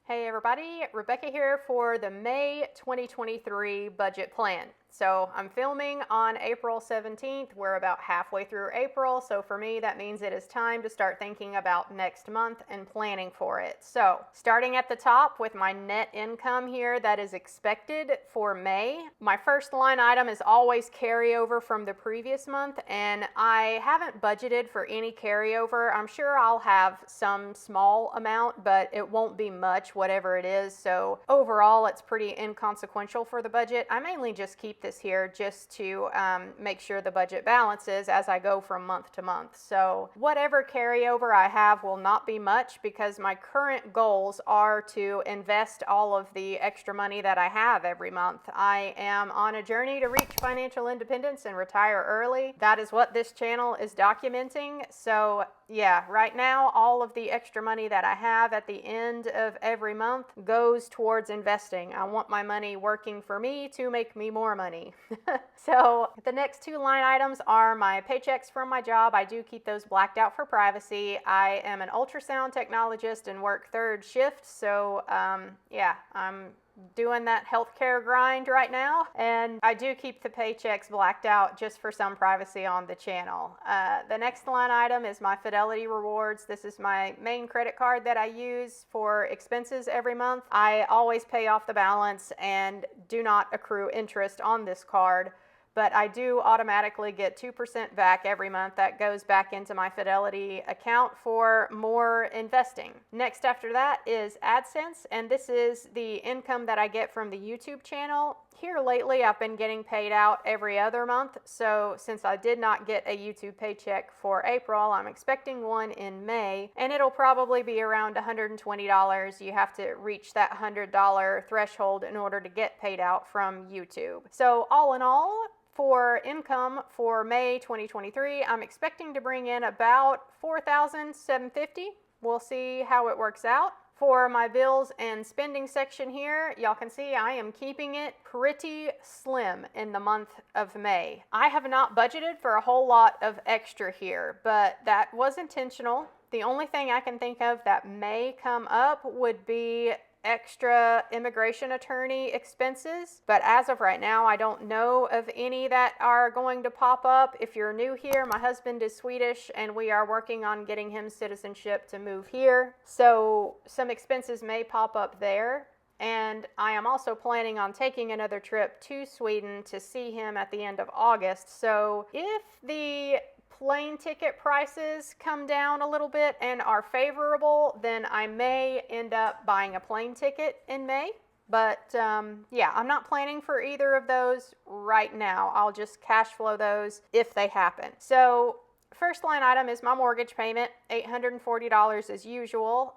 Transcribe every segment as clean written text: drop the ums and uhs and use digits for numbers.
Hey everybody, Rebecca here for the May 2023 budget plan. So I'm filming on April 17th. We're about halfway through April, so for me that means it is time to start thinking about next month and planning for it. So starting at the top with my net income here that is expected for May, my first line item is always carryover from the previous month, and I haven't budgeted for any carryover. I'm sure I'll have some small amount, but it won't be much, whatever it is. So overall, it's pretty inconsequential for the budget. I mainly just keep this here just to make sure the budget balances as I go from month to month. So whatever carryover I have will not be much because my current goals are to invest all of the extra money that I have every month. I am on a journey to reach financial independence and retire early. That is what this channel is documenting. So yeah, right now, all of the extra money that I have at the end of every month goes towards investing. I want my money working for me to make me more money. So the next two line items are my paychecks from my job. I do keep those blacked out for privacy. I am an ultrasound technologist and work third shift. So yeah, I'm doing that healthcare grind right now, and I do keep the paychecks blacked out just for some privacy on the channel. The next line item is my Fidelity rewards. This is my main credit card that I use for expenses every month. I always pay off the balance and do not accrue interest on this card, but I do automatically get 2% back every month that goes back into my Fidelity account for more investing. Next after that is AdSense, and this is the income that I get from the YouTube channel. Here lately, I've been getting paid out every other month, so since I did not get a YouTube paycheck for April, I'm expecting one in May, and it'll probably be around $120. You have to reach that $100 threshold in order to get paid out from YouTube. So all in all, for income for May 2023, I'm expecting to bring in about $4,750. We'll see how it works out. For my bills and spending section here, y'all can see I am keeping it pretty slim in the month of May. I have not budgeted for a whole lot of extra here, but that was intentional. The only thing I can think of that may come up would be extra immigration attorney expenses, but as of right now, I don't know of any that are going to pop up. If you're new here, my husband is Swedish and we are working on getting him citizenship to move here, so some expenses may pop up there. And I am also planning on taking another trip to Sweden to see him at the end of August. So if the plane ticket prices come down a little bit and are favorable, then I may end up buying a plane ticket in May. But yeah, I'm not planning for either of those right now. I'll just cash flow those if they happen. So first line item is my mortgage payment, $840 as usual.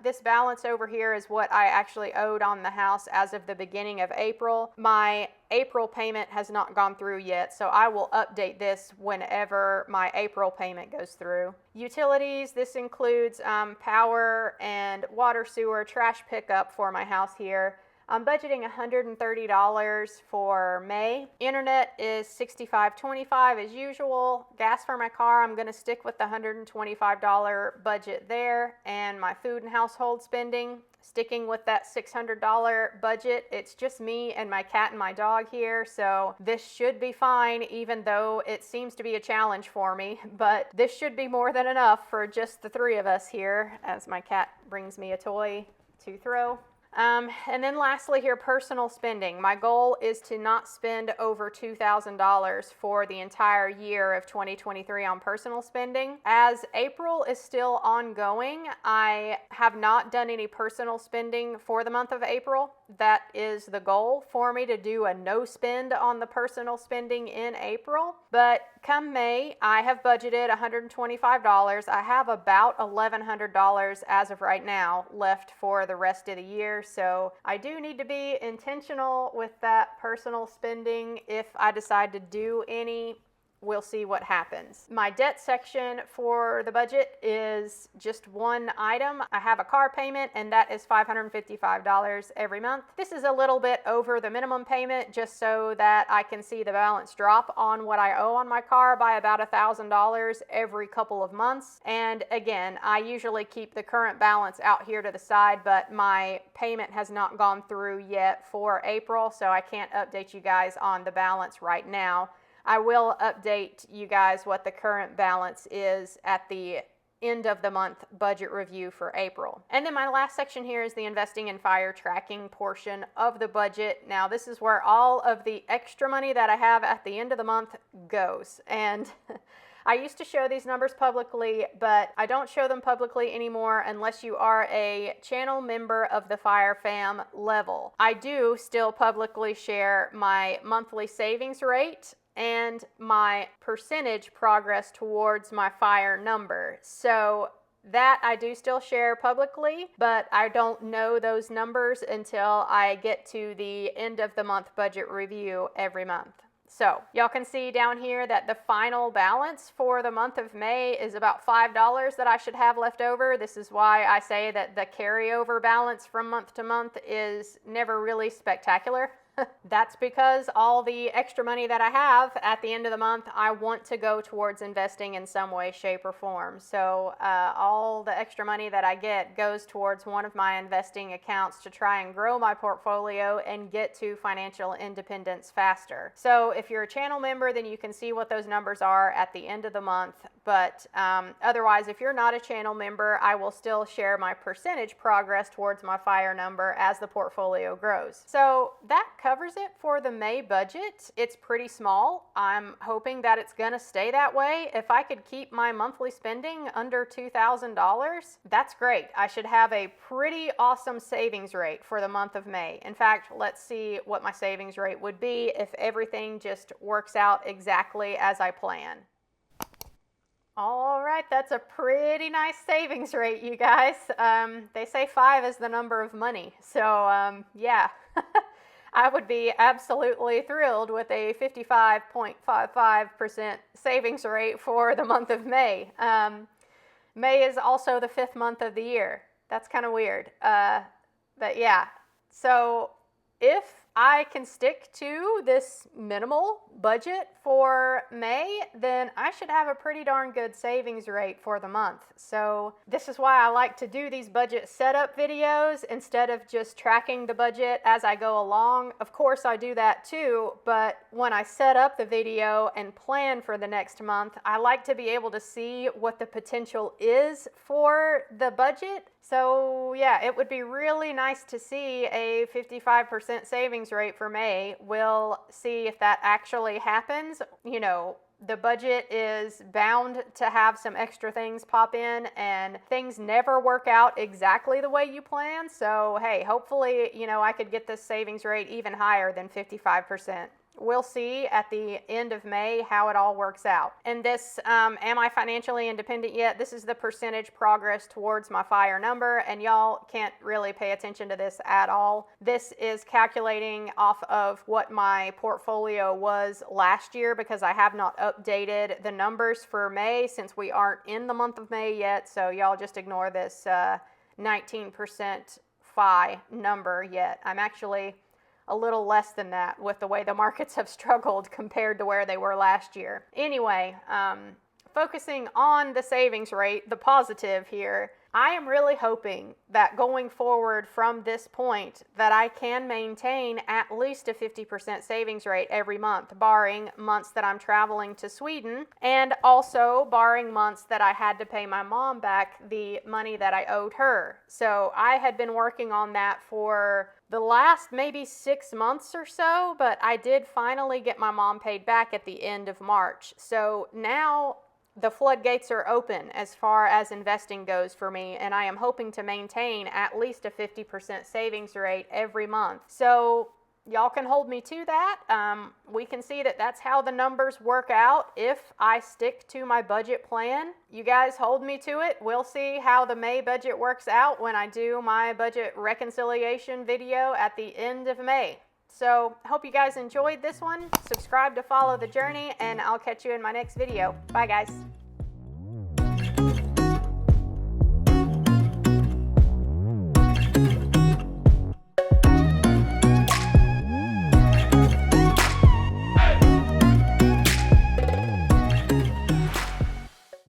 This balance over here is what I actually owed on the house as of the beginning of April. My April payment has not gone through yet, so I will update this whenever my April payment goes through. Utilities, this includes power and water, sewer, trash pickup for my house here. I'm budgeting $130 for May. Internet is $65.25 as usual. Gas for my car, I'm going to stick with the $125 budget there. And my food and household spending, sticking with that $600 budget. It's just me and my cat and my dog here, so this should be fine, even though it seems to be a challenge for me. But this should be more than enough for just the three of us here, as my cat brings me a toy to throw. And then lastly here, personal spending. My goal is to not spend over $2,000 for the entire year of 2023 on personal spending. As April is still ongoing, I have not done any personal spending for the month of April. That is the goal for me, to do a no spend on the personal spending in April. But come May, I have budgeted $125. I have about $1,100 as of right now left for the rest of the year. So I do need to be intentional with that personal spending if I decide to do any we'll see what happens. My debt section for the budget is just one item. I have a car payment, and that is $555 every month. This is a little bit over the minimum payment, just so that I can see the balance drop on what I owe on my car by about $1,000 every couple of months. And again, I usually keep the current balance out here to the side, but my payment has not gone through yet for April, so I can't update you guys on the balance right now. I will update you guys what the current balance is at the end of the month budget review for April. And then my last section here is the investing and fire tracking portion of the budget. Now, this is where all of the extra money that I have at the end of the month goes. And I used to show these numbers publicly, but I don't show them publicly anymore unless you are a channel member of the Fire Fam level. I do still publicly share my monthly savings rate and my percentage progress towards my fire number. So that I do still share publicly, but I don't know those numbers until I get to the end of the month budget review every month. So y'all can see down here that the final balance for the month of May is about $5 that I should have left over. This is why I say that the carryover balance from month to month is never really spectacular. That's because all the extra money that I have at the end of the month, I want to go towards investing in some way, shape, or form. So all the extra money that I get goes towards one of my investing accounts to try and grow my portfolio and get to financial independence faster. So if you're a channel member, then you can see what those numbers are at the end of the month. But otherwise, if you're not a channel member, I will still share my percentage progress towards my fire number as the portfolio grows. So that covers it for the May budget. It's pretty small. I'm hoping that it's gonna stay that way. If I could keep my monthly spending under $2,000, that's great. I should have a pretty awesome savings rate for the month of May. In fact, let's see what my savings rate would be if everything just works out exactly as I plan. All right, that's a pretty nice savings rate, you guys. They say 5 is the number of money. So yeah. I would be absolutely thrilled with a 55.55% savings rate for the month of May. May is also the 5th month of the year. That's kind of weird. But yeah, so if I can stick to this minimal budget for May, then I should have a pretty darn good savings rate for the month. So this is why I like to do these budget setup videos instead of just tracking the budget as I go along. Of course, I do that too, but when I set up the video and plan for the next month, I like to be able to see what the potential is for the budget. So yeah, it would be really nice to see a 55% savings rate for May. We'll see if that actually happens. You know, the budget is bound to have some extra things pop in, and things never work out exactly the way you plan. So hey, hopefully, you know, I could get this savings rate even higher than 55%. We'll see at the end of May how it all works out. And this, am I financially independent yet? This is the percentage progress towards my fire number, and y'all can't really pay attention to this at all. This is calculating off of what my portfolio was last year, because I have not updated the numbers for May since we aren't in the month of May yet. So y'all just ignore this 19% FI number yet. I'm actually a little less than that with the way the markets have struggled compared to where they were last year. Anyway, focusing on the savings rate, the positive here, I am really hoping that going forward from this point that I can maintain at least a 50% savings rate every month, barring months that I'm traveling to Sweden, and also barring months that I had to pay my mom back the money that I owed her. So I had been working on that for the last maybe 6 months or so, but I did finally get my mom paid back at the end of March. So now the floodgates are open as far as investing goes for me, and I am hoping to maintain at least a 50% savings rate every month. So y'all can hold me to that. We can see that that's how the numbers work out if I stick to my budget plan. You guys hold me to it. We'll see how the May budget works out when I do my budget reconciliation video at the end of May. So I hope you guys enjoyed this one. Subscribe to follow the journey, and I'll catch you in my next video. Bye, guys.